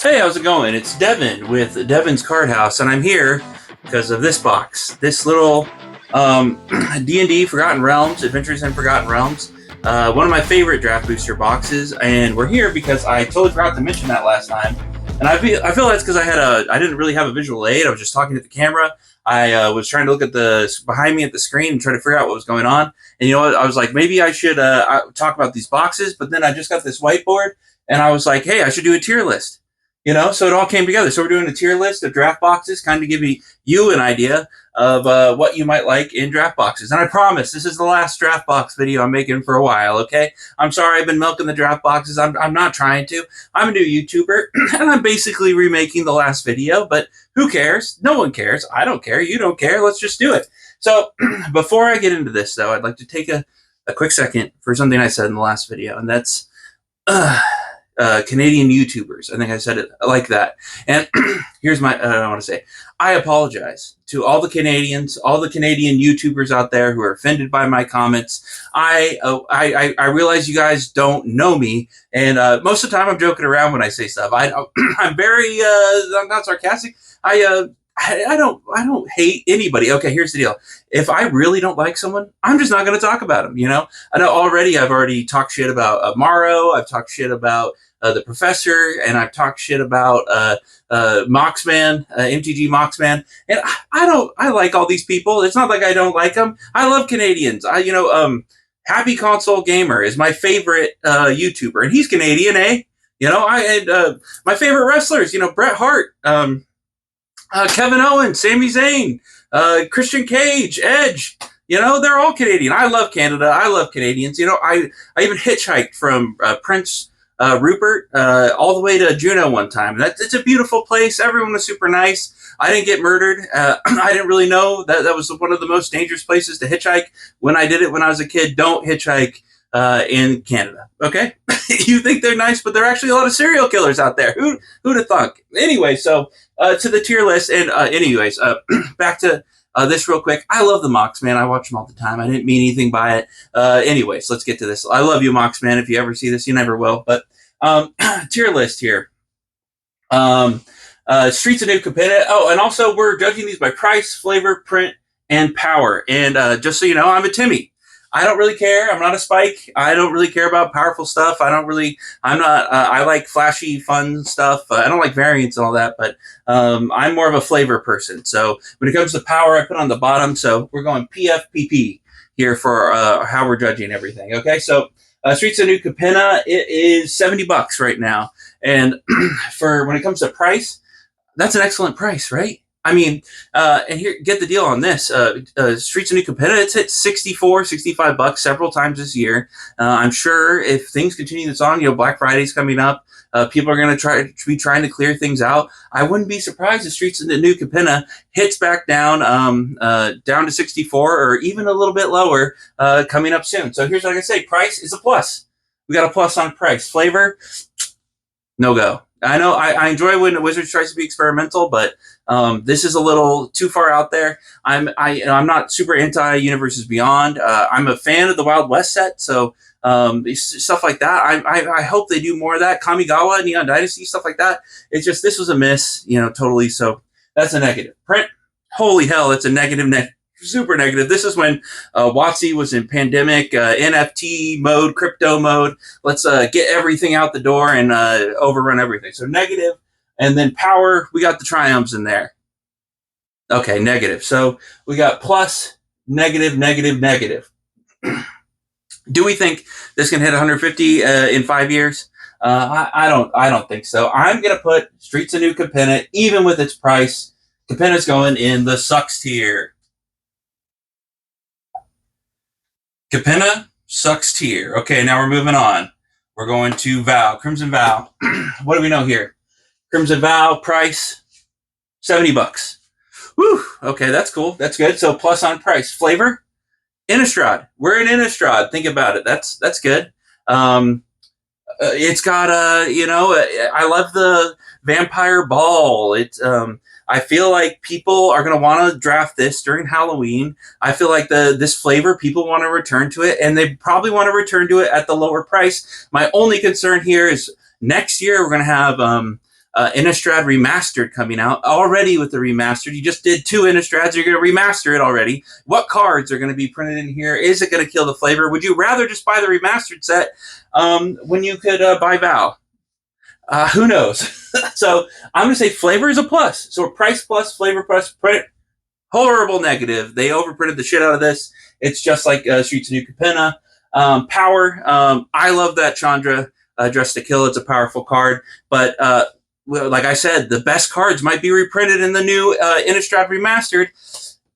Hey, how's it going? It's Devin with Devin's Card House, and I'm here because of this box. This little D&D Forgotten Realms, Adventures in Forgotten Realms. One of my favorite draft booster boxes, and we're here because I totally forgot to mention that last time. And I feel that's because I didn't really have a visual aid. I was just talking to the camera. I was trying to look at the behind me at the screen and try to figure out what was going on. And you know what? I was like, maybe I should talk about these boxes. But then I just got this whiteboard, and I was like, hey, I should do a tier list. So it all came together. So we're doing a tier list of draft boxes, kind of give you an idea of what you might like in draft boxes. And I promise this is the last draft box video I'm making for a while, okay? I'm sorry I've been milking the draft boxes. I'm not trying to. I'm a new YouTuber, and I'm basically remaking the last video, but who cares? No one cares. I don't care. You don't care. Let's just do it. So before I get into this, though, I'd like to take a quick second for something I said in the last video, and that's... Canadian YouTubers. I think I said it like that. And here's my, I want to say, I apologize to all the Canadians, all the Canadian YouTubers out there who are offended by my comments. I realize you guys don't know me, and most of the time I'm joking around when I say stuff. I'm very, I'm not sarcastic. I don't hate anybody. Okay, here's the deal. If I really don't like someone, I'm just not going to talk about them. I know I've already talked shit about Morrow. I've talked shit about the Professor, and I've talked shit about Moxman, MTG Moxman. And I like all these people. It's not like I don't like them. I love Canadians. Happy Console Gamer is my favorite YouTuber, and he's Canadian, eh? My favorite wrestlers, Bret Hart, Kevin Owens, Sami Zayn, Christian Cage, Edge. They're all Canadian. I love Canada. I love Canadians. I even hitchhiked from Prince Rupert all the way to Juneau one time. It's a beautiful place. Everyone was super nice. I didn't get murdered. I didn't really know that was one of the most dangerous places to hitchhike when I did it when I was a kid. Don't hitchhike in Canada, okay? You think they're nice, but there are actually a lot of serial killers out there. Who'd have thunk? Anyway, so to the tier list, and back to this real quick. I love the Mox, man. I watch them all the time. I didn't mean anything by it. Anyways, let's get to this. I love you, Mox, man. If you ever see this, you never will. But tier list here. Streets of New Capena. Oh, and also we're judging these by price, flavor, print, and power. And just so you know, I'm a Timmy. I don't really care. I'm not a Spike. I don't really care about powerful stuff. I like flashy, fun stuff. I don't like variants and all that, but I'm more of a flavor person. So when it comes to power, I put on the bottom. So we're going PFPP here for how we're judging everything. Okay, so Streets of New Capena, it is $70 right now. And for when it comes to price, that's an excellent price, right? I mean, and here, get the deal on this. Streets of New Capena, it's hit $65 several times this year. I'm sure if things continue this on, Black Friday's coming up. People are going to be trying to clear things out. I wouldn't be surprised if Streets of New Capena hits back down to 64 or even a little bit lower coming up soon. So here's what I can say. Price is a plus. We got a plus on price. Flavor, no go. I know I enjoy when Wizards tries to be experimental, but this is a little too far out there. I'm not super anti Universes Beyond. I'm a fan of the Wild West set, so stuff like that. I hope they do more of that. Kamigawa, Neon Dynasty, stuff like that. It's just this was a miss, totally. So that's a negative. Print, holy hell, that's a negative. Super negative. This is when WotC was in pandemic, NFT mode, crypto mode. Let's get everything out the door and overrun everything. So negative. And then power, we got the triumphs in there. Okay, negative. So we got plus, negative, negative, negative. Do we think this can hit 150 in 5 years? I don't think so. I'm gonna put Streets of New Capena, even with its price. Capena's going in the sucks tier. Capena sucks tier. Okay, now we're moving on. We're going to Vow, Crimson Vow. What do we know here? Crimson Vow price $70. Whew. Okay, that's cool. That's good. So plus on price. Flavor, Innistrad. We're in Innistrad. Think about it. That's good. It's got I love the Vampire Ball. I feel like people are going to want to draft this during Halloween. I feel like this flavor, people want to return to it, and they probably want to return to it at the lower price. My only concern here is next year we're going to have Innistrad Remastered coming out already with the Remastered. You just did 2 Innistrads. You're going to remaster it already. What cards are going to be printed in here? Is it going to kill the flavor? Would you rather just buy the Remastered set when you could buy Val? Who knows? So I'm going to say flavor is a plus. So price plus, flavor plus, print. Horrible negative. They overprinted the shit out of this. It's just like Streets of New Capenna. Power. I love that Chandra Dress to Kill. It's a powerful card. But like I said, the best cards might be reprinted in the new Innistrad Remastered.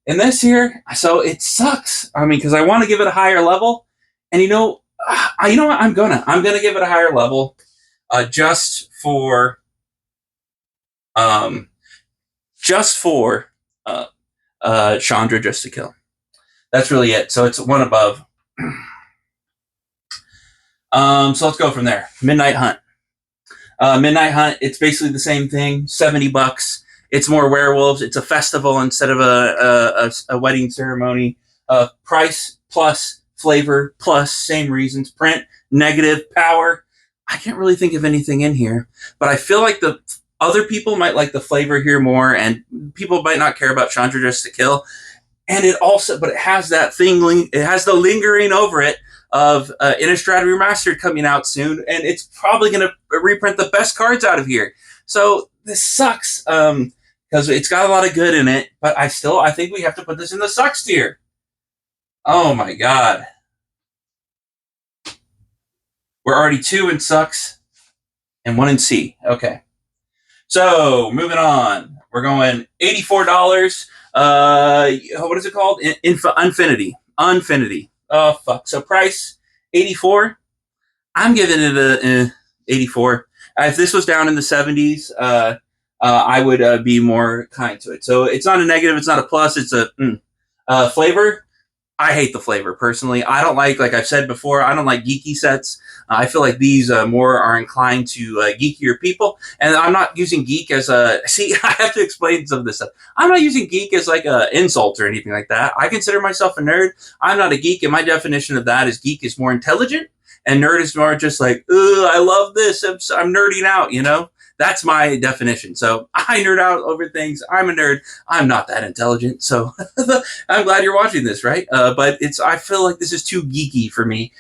In this here, so it sucks. I mean, because I want to give it a higher level. And you know what? I'm gonna give it a higher level just for Chandra Just to Kill. That's really it. So it's one above. So let's go from there. Midnight Hunt. Midnight Hunt, it's basically the same thing. $70. It's more werewolves. It's a festival instead of a wedding ceremony. Price plus, flavor plus, same reasons. Print, negative, power. I can't really think of anything in here, but I feel like the other people might like the flavor here more, and people might not care about Chandra Just to Kill. And it also, but it has that thing, it has the lingering over it of Innistrad Remastered coming out soon, and it's probably going to reprint the best cards out of here. So this sucks because it's got a lot of good in it, but I think we have to put this in the sucks tier. Oh my god. We're already 2 in sucks and 1 in C. Okay. So moving on. We're going $84. What is it called? Infinity. Oh, fuck. So price, 84. I'm giving it a 84. If this was down in the 70s, I would be more kind to it. So it's not a negative. It's not a plus. It's a flavor. I hate the flavor, personally. I don't like I've said before, I don't like geeky sets. I feel like these more are inclined to geekier people. And I'm not using geek as a... See, I have to explain some of this stuff. I'm not using geek as like an insult or anything like that. I consider myself a nerd. I'm not a geek, and my definition of that is geek is more intelligent, and nerd is more just like, ugh, I love this. I'm nerding out, you know? That's my definition. So I nerd out over things. I'm a nerd. I'm not that intelligent. So I'm glad you're watching this, right? But I feel like this is too geeky for me.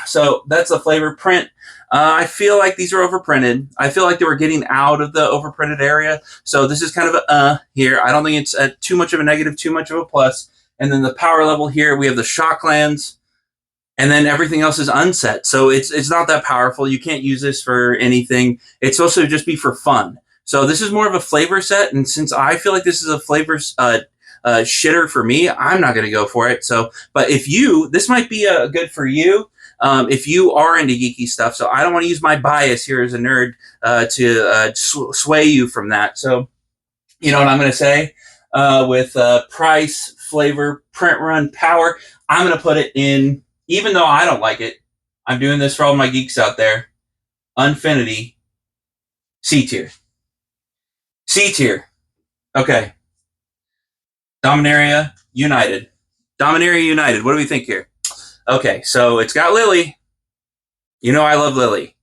So that's the flavor. Print. I feel like these are overprinted. I feel like they were getting out of the overprinted area. So this is kind of a here. I don't think it's too much of a negative, too much of a plus. And then the power level here, we have the Shocklands. And then everything else is unset. So it's not that powerful. You can't use this for anything. It's supposed to just be for fun. So this is more of a flavor set. And since I feel like this is a flavor shitter for me, I'm not going to go for it. So, but this might be good for you if you are into geeky stuff. So I don't want to use my bias here as a nerd to sway you from that. So, you know what I'm going to say? With price, flavor, print run, power, I'm going to put it in... Even though I don't like it, I'm doing this for all my geeks out there. Unfinity, C tier. C tier. Okay. Dominaria United. Dominaria United. What do we think here? Okay, so it's got Lily. You know I love Lily.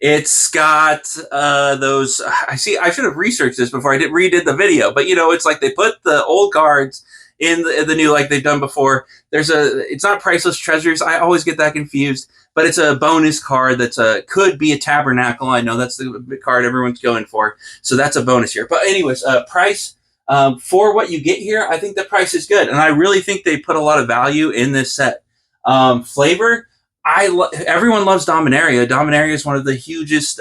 It's got those... I should have researched this before I redid the video. But, you know, it's like they put the old cards in the new, like they've done before. It's not Priceless Treasures. I always get that confused, but it's a bonus card that's could be a Tabernacle. I know that's the card everyone's going for, so that's a bonus here. But anyways, price for what you get here, I think the price is good, and I really think they put a lot of value in this set. Flavor, everyone loves Dominaria. Dominaria is one of the hugest.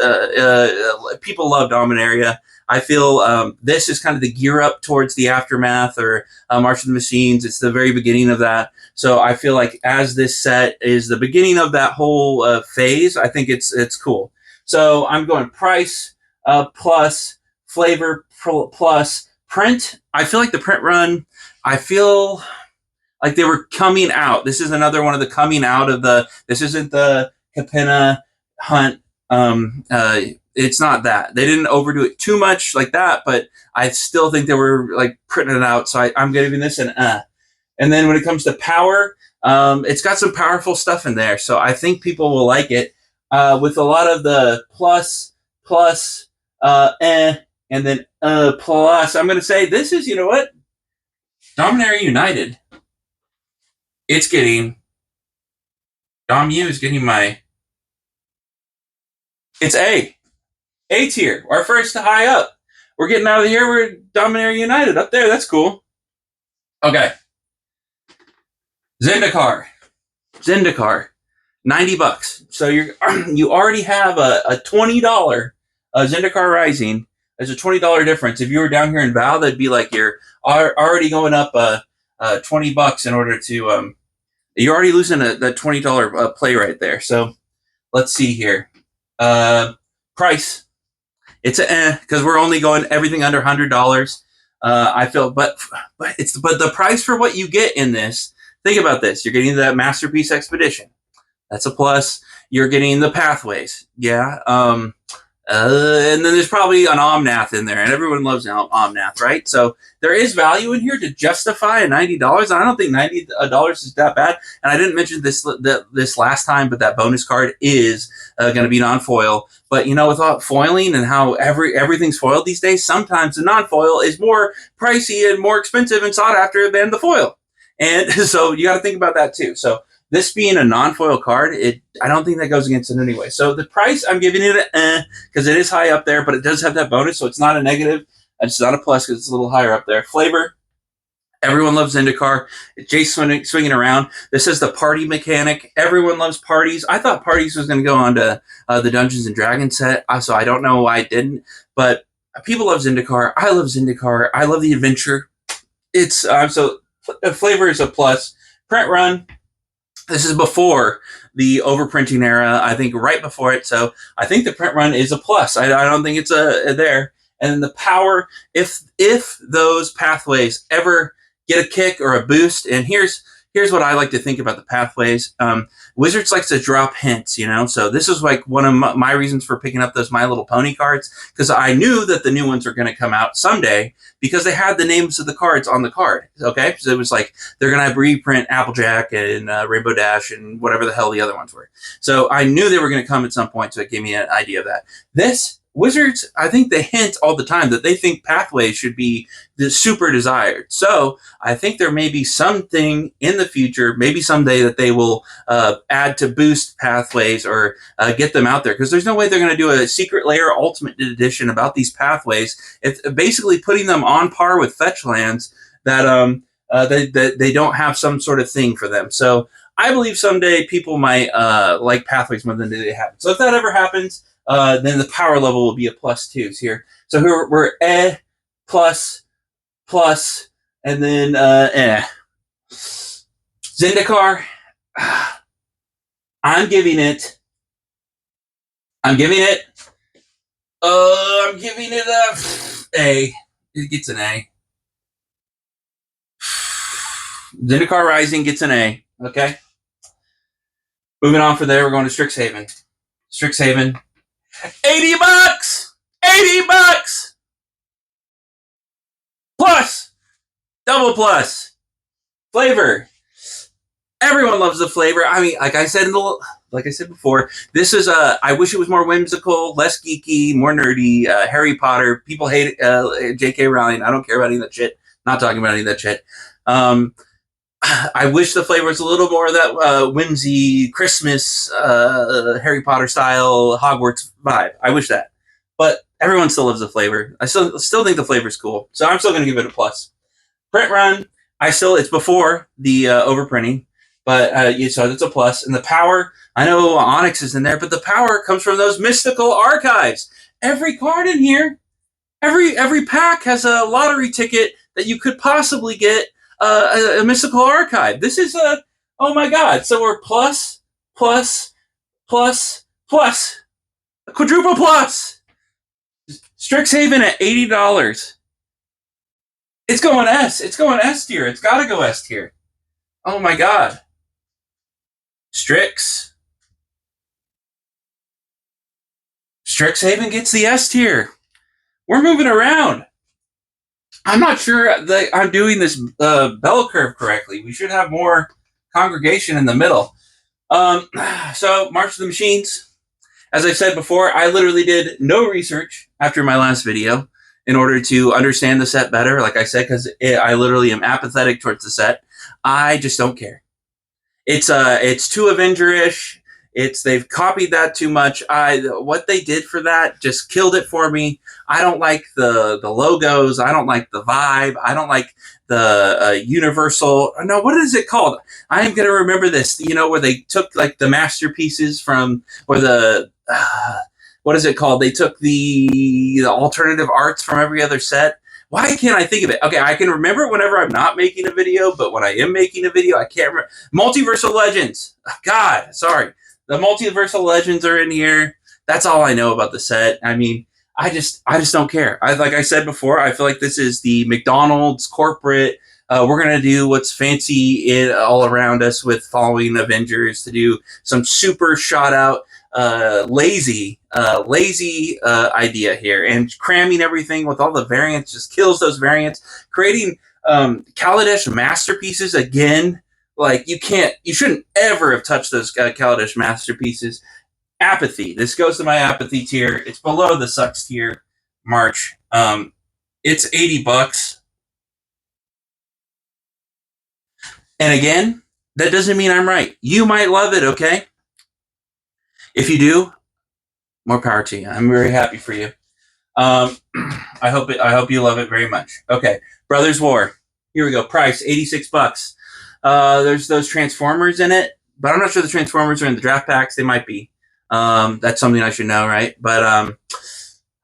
People love Dominaria. I feel this is kind of the gear up towards the Aftermath or March of the Machines. It's the very beginning of that. So I feel like as this set is the beginning of that whole phase, I think it's cool. So I'm going price plus, flavor plus, print. I feel like the print run, I feel like they were coming out. This is another one of the coming out of this isn't the Capenna Hunt. It's not that. They didn't overdo it too much like that, but I still think they were like printing it out. So I'm giving this an And then when it comes to power, it's got some powerful stuff in there. So I think people will like it. With a lot of the plus, And then plus, I'm going to say this is, you know what? Dominaria United. It's getting, Dom U is getting my, it's A tier. Our first high up. We're getting out of here. We're Dominaria United up there. That's cool. Okay. Zendikar. 90 bucks. So you already have a $20 Zendikar Rising. There's a $20 difference. If you were down here in Val, that'd be like you're already going up $20 in order to you're already losing the $20 play right there. So let's see here. Price. It's because we're only going everything under $100. I feel, but the price for what you get in this. Think about this. You're getting that Masterpiece Expedition. That's a plus. You're getting the Pathways. Yeah. And then there's probably an Omnath in there, and everyone loves Omnath, right? So there is value in here to justify a $90. I don't think $90 is that bad. And I didn't mention this last time, but that bonus card is going to be non-foil. But, with all foiling and how everything's foiled these days, sometimes the non-foil is more pricey and more expensive and sought after than the foil. And so you got to think about that too. So this being a non-foil card, I don't think that goes against it anyway. So the price, I'm giving it because it is high up there, but it does have that bonus, so it's not a negative. It's not a plus because it's a little higher up there. Flavor, everyone loves Zendikar. Jace swinging around. This is the party mechanic. Everyone loves parties. I thought parties was going to go on to the Dungeons & Dragons set, so I don't know why it didn't. But people love Zendikar. I love Zendikar. I love the adventure. It's so flavor is a plus. Print run. This is before the overprinting era, I think right before it. So I think the print run is a plus. I don't think it's a there. And then the power, if those pathways ever get a kick or a boost, and here's what I like to think about the pathways. Wizards likes to drop hints, So this is like one of my reasons for picking up those My Little Pony cards, because I knew that the new ones were going to come out someday because they had the names of the cards on the card. Okay, so it was like they're going to reprint Applejack and Rainbow Dash and whatever the hell the other ones were. So I knew they were going to come at some point, so it gave me an idea of that. This Wizards, I think they hint all the time that they think pathways should be the super desired. So I think there may be something in the future, maybe someday, that they will add to boost pathways or get them out there. Because there's no way they're going to do a Secret Lair Ultimate Edition about these pathways. It's basically putting them on par with fetch lands that they don't have some sort of thing for them. So I believe someday people might like pathways more than they have. So if that ever happens, then the power level will be a plus two here. So here we're plus, and then Zendikar, I'm giving it A. It gets an A. Zendikar Rising gets an A. Okay. Moving on from there, we're going to Strixhaven. $80. $80 plus, double plus. Flavor. Everyone loves the flavor. I mean, like I said before, this is I wish it was more whimsical, less geeky, more nerdy. Harry Potter. People hate J.K. Rowling. I don't care about any of that shit. Not talking about any of that shit. I wish the flavor was a little more of that whimsy, Christmas, Harry Potter style Hogwarts vibe. I wish that. But everyone still loves the flavor. I still think the flavor's cool. So I'm still going to give it a plus. Print run, it's before the overprinting. But so it's a plus. And the power, I know Onyx is in there, but the power comes from those mystical archives. Every card in here, every pack has a lottery ticket that you could possibly get a mystical archive. This is oh my god. So we're plus, a quadruple plus. Strixhaven at $80. It's going S. It's going S tier. It's got to go S tier. Oh my god. Strixhaven gets the S tier. We're moving around. I'm not sure that I'm doing this bell curve correctly. We should have more congregation in the middle. So March of the Machines. As I said before, I literally did no research after my last video in order to understand the set better. Like I said, because I literally am apathetic towards the set. I just don't care. It's too Avenger-ish. They've copied that too much. What they did for that just killed it for me. I don't like the logos. I don't like the vibe. I don't like the universal. No, what is it called? I am gonna remember this. You know, where they took like the masterpieces from, or the what is it called? They took the alternative arts from every other set. Why can't I think of it? Okay, I can remember whenever I'm not making a video, but when I am making a video, I can't remember. Multiversal Legends. God, sorry. The Multiversal Legends are in here. That's all I know about the set. I mean, I just don't care. Like I said before, I feel like this is the McDonald's corporate. We're gonna do what's fancy all around us with following Avengers to do some super shot out, lazy idea here, and cramming everything with all the variants just kills those variants. Creating Kaladesh masterpieces again. Like you shouldn't ever have touched those Kaladesh masterpieces. Apathy. This goes to my apathy tier. It's below the sucks tier. March. It's $80. And again, that doesn't mean I'm right. You might love it, okay? If you do, more power to you. I'm very happy for you. I hope you love it very much. Okay, Brothers War. Here we go. Price $86. There's those Transformers in it, but I'm not sure the Transformers are in the draft packs. They might be. That's something I should know, right? But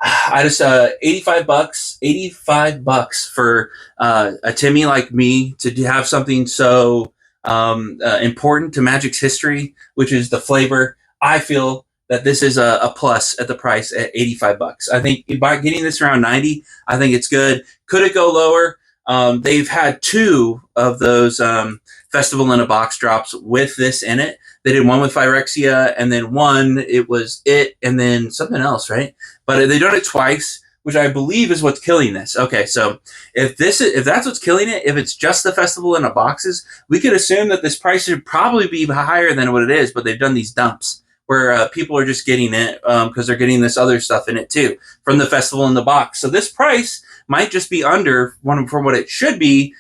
I just $85. $85 for a Timmy like me to have something so important to Magic's history, which is the flavor. I feel that this is a plus at the price at $85. I think by getting this around 90, I think it's good. Could it go lower? They've had two of those Festival in a Box drops with this in it. They did one with Phyrexia, and then one, it was it, and then something else, right? But they done it twice, which I believe is what's killing this. Okay, so if that's what's killing it, if it's just the Festival in a Boxes, we could assume that this price should probably be higher than what it is, but they've done these dumps where people are just getting it because they're getting this other stuff in it too from the Festival in the Box. So this price might just be under from what it should be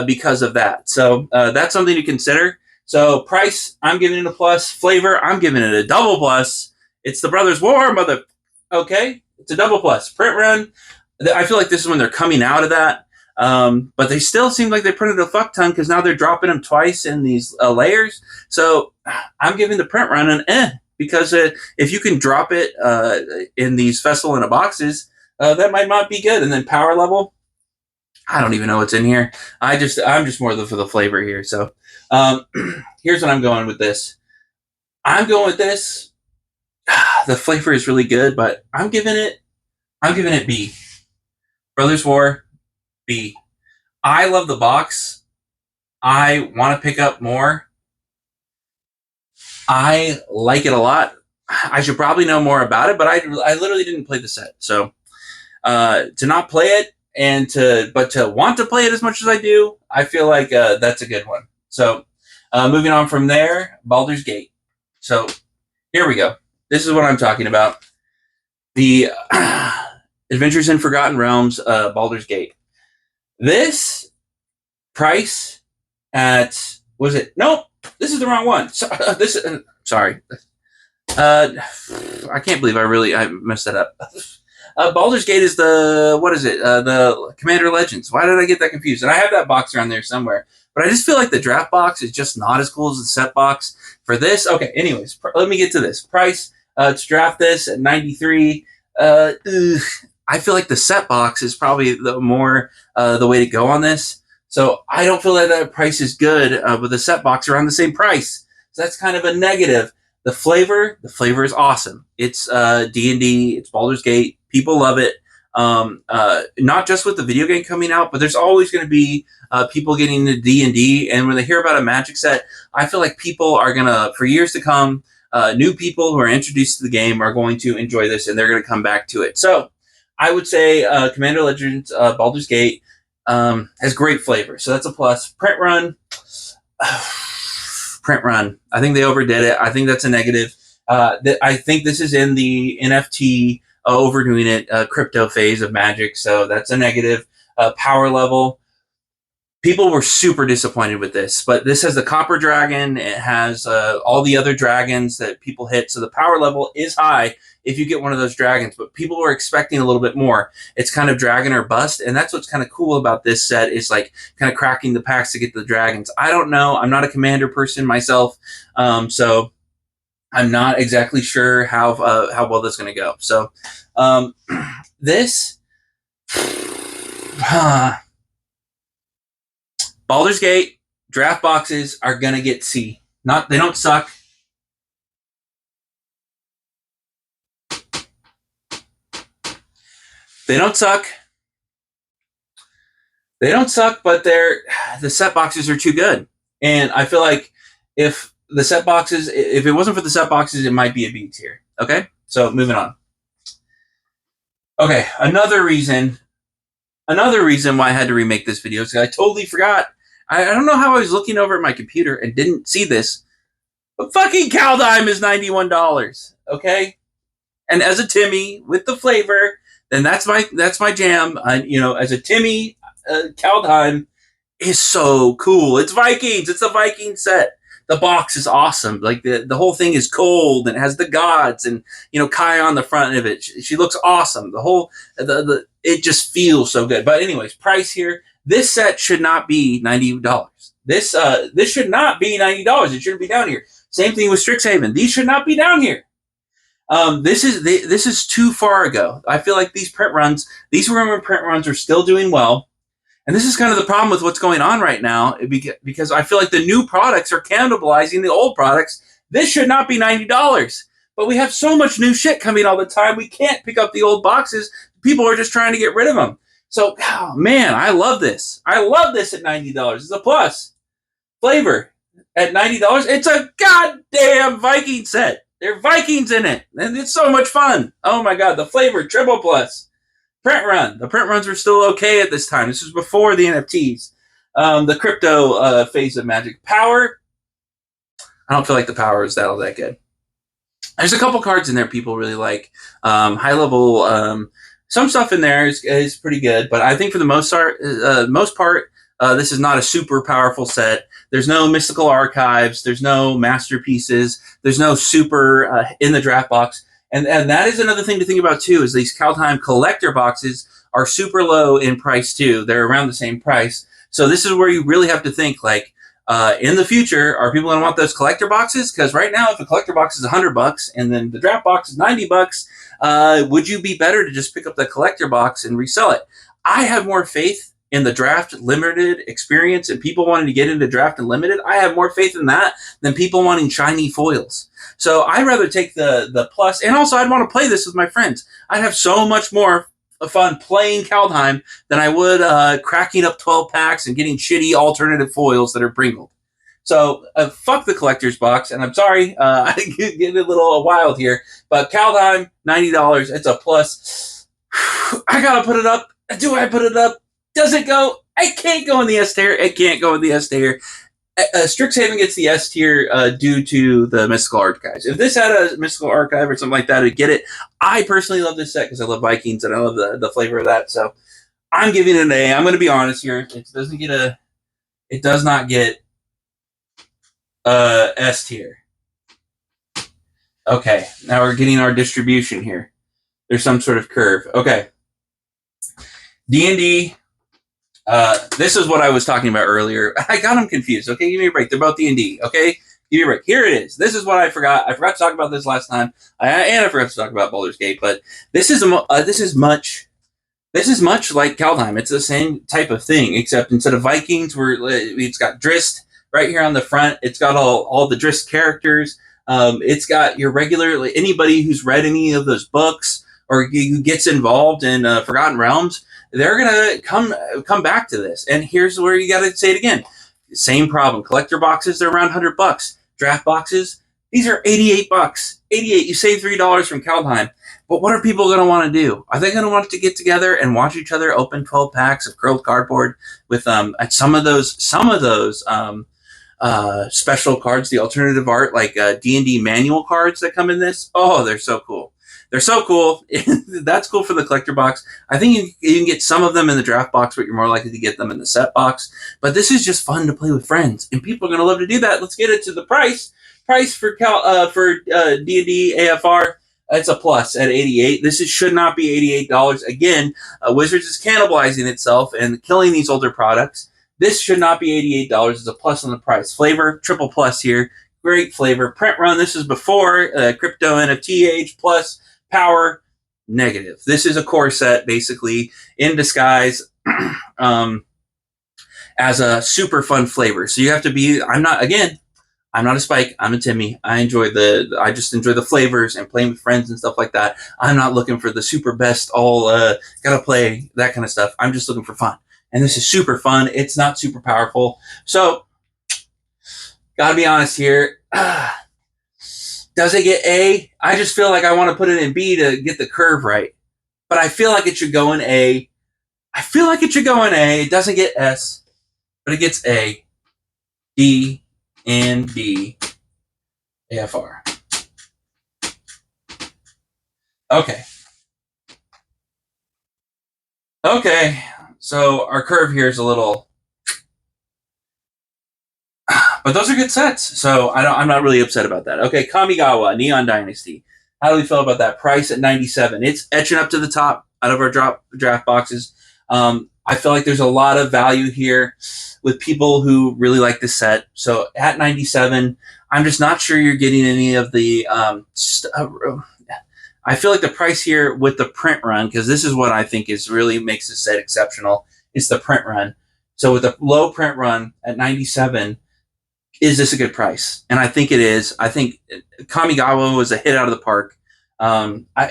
because of that. So that's something to consider. So price, I'm giving it a plus. Flavor, I'm giving it a double plus. It's the Brothers War, mother. Okay, it's a double plus. Print run. I feel like this is when they're coming out of that. But they still seem like they printed a fuck ton because now they're dropping them twice in these layers. So I'm giving the print run an because if you can drop it in these Festival in a Boxes, that might not be good. And then power level, I don't even know what's in here. I'm just more for the flavor here. So here's what I'm going with this. I'm going with this. The flavor is really good, but I'm giving it B. Brothers War, B. I love the box. I want to pick up more. I like it a lot. I should probably know more about it, but I literally didn't play the set. So to not play it but to want to play it as much as I do, I feel like that's a good one. So moving on from there, Baldur's Gate. So here we go. This is what I'm talking about. The Adventures in Forgotten Realms, Baldur's Gate. This price at, was it? Nope, this is the wrong one. So, sorry. I can't believe I messed that up. Baldur's Gate is the Commander Legends. Why did I get that confused? And I have that box around there somewhere. But I just feel like the draft box is just not as cool as the set box for this. Okay, anyways, let me get to this. Price, to draft this at 93. I feel like the set box is probably the way to go on this. So I don't feel like that price is good with the set box around the same price. So that's kind of a negative. The flavor is awesome. It's D&D, it's Baldur's Gate. People love it. Not just with the video game coming out, but there's always going to be people getting into D&D. And when they hear about a Magic set, I feel like people are going to, for years to come, new people who are introduced to the game are going to enjoy this, and they're going to come back to it. So I would say Commander Legends, Baldur's Gate has great flavor. So that's a plus. Print run. I think they overdid it. I think that's a negative. I think this is in the NFT overdoing it crypto phase of Magic, so that's a negative. Power level, people were super disappointed with this, but this has the Copper Dragon. It has all the other dragons that people hit, so the power level is high if you get one of those dragons, but people were expecting a little bit more. It's kind of dragon or bust, and that's what's kind of cool about this set is like kind of cracking the packs to get the dragons. I don't know. I'm not a commander person myself, so I'm not exactly sure how well this is going to go. So this Baldur's Gate draft boxes are going to get C. They don't suck. They don't suck. They don't suck, but the set boxes are too good. And I feel like if it wasn't for the set boxes, it might be a B tier. Okay? So moving on. Okay, another reason why I had to remake this video is because I totally forgot. I don't know how I was looking over at my computer and didn't see this, but fucking Kaldheim is $91. Okay? And as a Timmy with the flavor, then that's my jam. As a Timmy, Kaldheim is so cool. It's Vikings. It's a Viking set. The box is awesome. Like the whole thing is cold and has the gods and Kai on the front of it. She looks awesome. It just feels so good. But anyways, price here. This set should not be $90. This should not be $90. It shouldn't be down here. Same thing with Strixhaven. These should not be down here. This is too far ago. I feel like these Roman print runs are still doing well. And this is kind of the problem with what's going on right now, because I feel like the new products are cannibalizing the old products. This should not be $90. But we have so much new shit coming all the time, we can't pick up the old boxes. People are just trying to get rid of them. So, man, I love this. I love this at $90. It's a plus. Flavor at $90. It's a goddamn Viking set. There are Vikings in it. And it's so much fun. Oh, my God. The flavor, triple plus. Print run. The print runs were still okay at this time. This was before the NFTs. The crypto phase of Magic. Power. I don't feel like the power is all that good. There's a couple cards in there people really like. High level. Some stuff in there is pretty good, but I think for the most part, this is not a super powerful set. There's no mystical archives. There's no masterpieces. There's no super in the draft box. And that is another thing to think about, too, is these Kaldheim collector boxes are super low in price, too. They're around the same price. So this is where you really have to think, like, in the future, are people going to want those collector boxes? Because right now, if a collector box is $100 and then the draft box is $90, would you be better to just pick up the collector box and resell it? I have more faith in the draft limited experience and people wanting to get into draft and limited. I have more faith in that than people wanting shiny foils. So I'd rather take the plus, and also I'd want to play this with my friends. I'd have so much more fun playing Kaldheim than I would cracking up 12 packs and getting shitty alternative foils that are Pringled. So fuck the collector's box, and I'm sorry, I get a little wild here, but Kaldheim, $90, it's a plus. I gotta put it up. Do I put it up? Does it go? I can't go in the S tier. It can't go in the S tier. Strixhaven gets the S tier due to the Mystical Archives. If this had a Mystical Archive or something like that, I'd get it. I personally love this set because I love Vikings and I love the flavor of that. So I'm giving it an A. I'm going to be honest here. It does not get S tier. Okay, now we're getting our distribution here. There's some sort of curve. Okay. D&D. This is what I was talking about earlier. I got them confused. Okay, give me a break. They're both D&D. Okay, give me a break. Here it is. This is what I forgot. I forgot to talk about this last time, and I forgot to talk about Baldur's Gate. But this is much like Kaldheim. It's the same type of thing, except instead of Vikings, it's got Drist right here on the front. It's got all the Drist characters. It's got your regular anybody who's read any of those books or who gets involved in Forgotten Realms. They're gonna come back to this, and here's where you got to say it again. Same problem. Collector boxes, they're around $100. Draft boxes, these are $88. $88. You save $3 from Kaldheim. But what are people gonna want to do? Are they gonna want to get together and watch each other open 12 packs of curled cardboard with some of those special cards, the alternative art, like D&D manual cards that come in this. Oh, they're so cool. They're so cool. That's cool for the collector box. I think you can get some of them in the draft box, but you're more likely to get them in the set box. But this is just fun to play with friends, and people are going to love to do that. Let's get into the price. Price for D&D AFR. It's a plus at 88. Should not be $88. Again, Wizards is cannibalizing itself and killing these older products. This should not be $88. It's a plus on the price. Flavor, triple plus here. Great flavor. Print run, this is before crypto NFT age, plus power, negative. This is a core set, basically, in disguise as a super fun flavor. So you have to be, I'm not a Spike. I'm a Timmy. I just enjoy the flavors and playing with friends and stuff like that. I'm not looking for the super best, gotta play, that kind of stuff. I'm just looking for fun. And this is super fun. It's not super powerful. So, gotta be honest here. Does it get A? I just feel like I want to put it in B to get the curve right. But I feel like it should go in A. It doesn't get S, but it gets A, D, and B, AFR. Okay. So our curve here is a little, but those are good sets. So I'm not really upset about that. Okay, Kamigawa, Neon Dynasty. How do we feel about that? Price at 97. It's etching up to the top out of our draft boxes. I feel like there's a lot of value here with people who really like this set. So at 97, I'm just not sure you're getting any of the I feel like the price here with the print run, because this is what I think is really makes this set exceptional, is the print run. So with a low print run at 97, is this a good price? And I think it is. I think Kamigawa was a hit out of the park.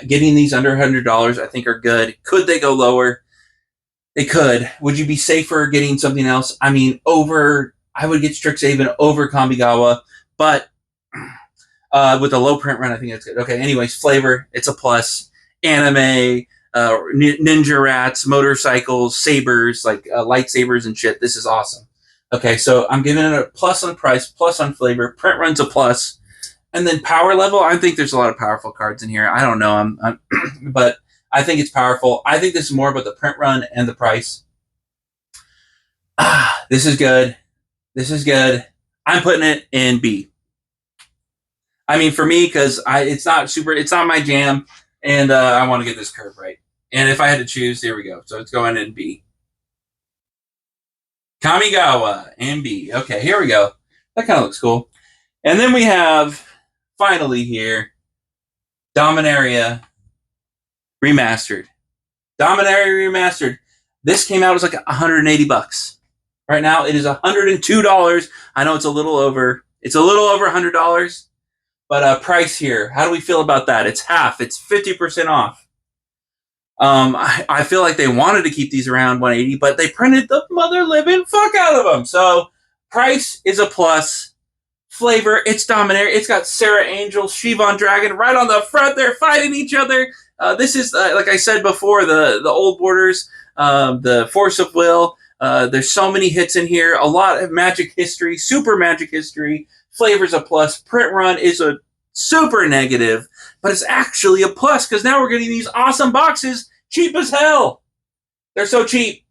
Getting these under $100, I think, are good. Could they go lower? They could. Would you be safer getting something else? I mean, I would get Strixhaven over Kamigawa, but with a low print run, I think that's good. Okay, anyways, flavor, it's a plus. Anime, ninja rats, motorcycles, sabers, like lightsabers and shit. This is awesome. Okay, so I'm giving it a plus on price, plus on flavor. Print run's a plus. And then power level, I think there's a lot of powerful cards in here. I don't know, but I think it's powerful. I think this is more about the print run and the price. This is good. I'm putting it in B. I mean, for me, because it's not my jam, and I want to get this curve right. And if I had to choose, here we go. So it's going in B. Kamigawa and B. Okay, here we go. That kind of looks cool. And then we have, finally here, Dominaria Remastered. This came out, it was like $180. Right now, it is $102. I know it's a little over $100. But price here, how do we feel about that? It's half. It's 50% off. I feel like they wanted to keep these around 180, but they printed the mother living fuck out of them. So price is a plus. Flavor, it's Dominaria. It's got Sarah Angel, Shivan Dragon right on the front. They're fighting each other. This is, like I said before, the old borders, the Force of Will. There's so many hits in here. A lot of magic history, super magic history. Flavor's a plus. Print run is a super negative, but it's actually a plus because now we're getting these awesome boxes cheap as hell. They're so cheap.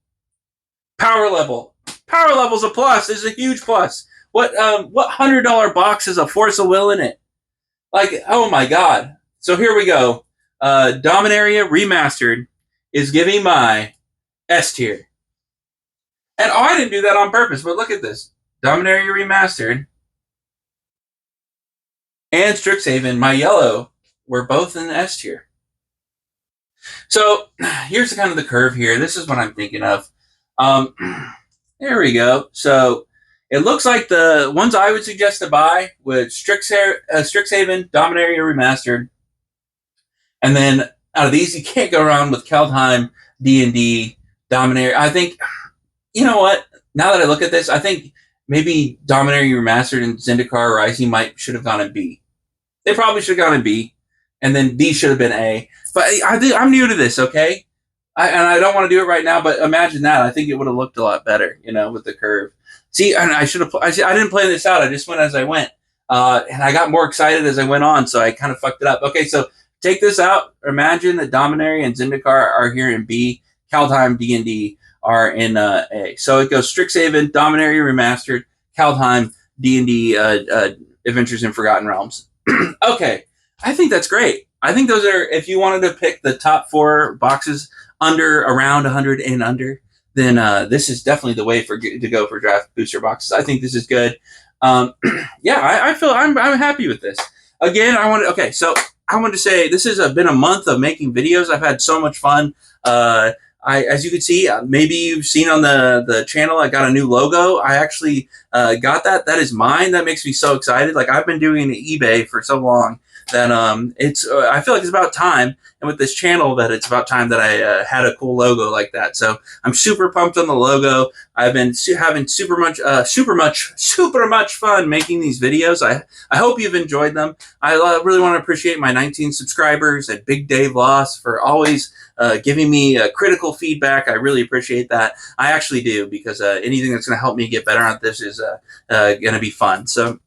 Power level's a plus. This is a huge plus. What $100 box has a Force of Will in it? Like, oh my god. So here we go. Dominaria Remastered is giving my S tier. And I didn't do that on purpose, but look at this. Dominaria Remastered and Strixhaven, my yellow, were both in the S tier. So here's kind of the curve here. This is what I'm thinking of. There we go. So it looks like the ones I would suggest to buy with Strixhaven, Dominaria Remastered, and then out of these, you can't go wrong with Kaldheim, D&D, Dominaria. I think, you know what? Now that I look at this, I think maybe Dominaria Remastered and Zendikar Rising should have gone in B. They probably should have gone in B, and then D should have been A. But I'm new to this, okay? And I don't want to do it right now, but imagine that. I think it would have looked a lot better, with the curve. See, and I should have. I didn't plan this out. I just went as I went, and I got more excited as I went on. So I kind of fucked it up. Okay, so take this out. Imagine that Dominaria and Zendikar are here in B. Kaldheim D&D are in A. So it goes Strixhaven, Dominaria Remastered, Kaldheim D&D Adventures in Forgotten Realms. Okay, I think that's great. I think those are, if you wanted to pick the top 4 boxes under around 100 and under, then this is definitely the way to go for draft booster boxes. I think this is good. Yeah, I feel I'm happy with this. Again, I wanted to say this has been a month of making videos. I've had so much fun. As you can see, maybe you've seen on the channel, I got a new logo. I actually got that. That is mine. That makes me so excited. Like, I've been doing eBay for so long that I feel like it's about time. And with this channel, that it's about time that I had a cool logo like that. So I'm super pumped on the logo. I've been having super much fun making these videos. I hope you've enjoyed them. I really want to appreciate my 19 subscribers and Big Dave Loss for always giving me critical feedback. I really appreciate that. I actually do, because anything that's going to help me get better at this is going to be fun. So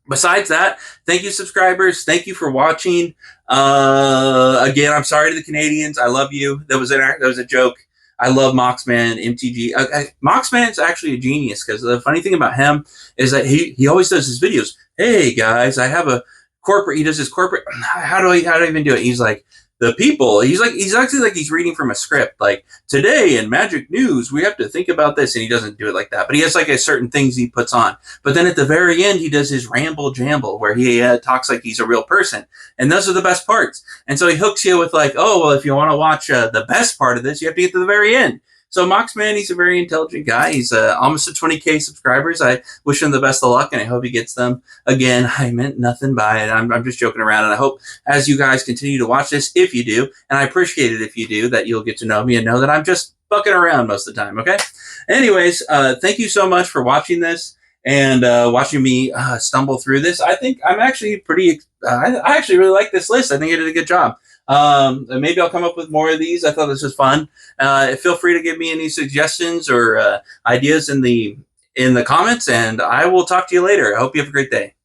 besides that, thank you, subscribers. Thank you for watching. Again, I'm sorry to the Canadians. I love you. That was a joke. I love Moxman, MTG. Moxman's actually a genius, because the funny thing about him is that he always does his videos. Hey guys, I have a corporate. He does his corporate. How do I even do it? He's like, the people. He's actually like he's reading from a script. Like, today in Magic News, we have to think about this, and he doesn't do it like that. But he has like a certain things he puts on. But then at the very end, he does his ramble jamble, where he talks like he's a real person, and those are the best parts. And so he hooks you with like, oh well, if you want to watch the best part of this, you have to get to the very end. So Moxman, he's a very intelligent guy. He's almost at 20K subscribers. I wish him the best of luck, and I hope he gets them. Again, I meant nothing by it. I'm just joking around, and I hope as you guys continue to watch this, if you do, and I appreciate it if you do, that you'll get to know me and know that I'm just fucking around most of the time, okay? Anyways, thank you so much for watching this and watching me stumble through this. I think I'm actually I actually really like this list. I think I did a good job. Maybe I'll come up with more of these. I thought this was fun. Feel free to give me any suggestions or ideas in the comments, and I will talk to you later. I hope you have a great day.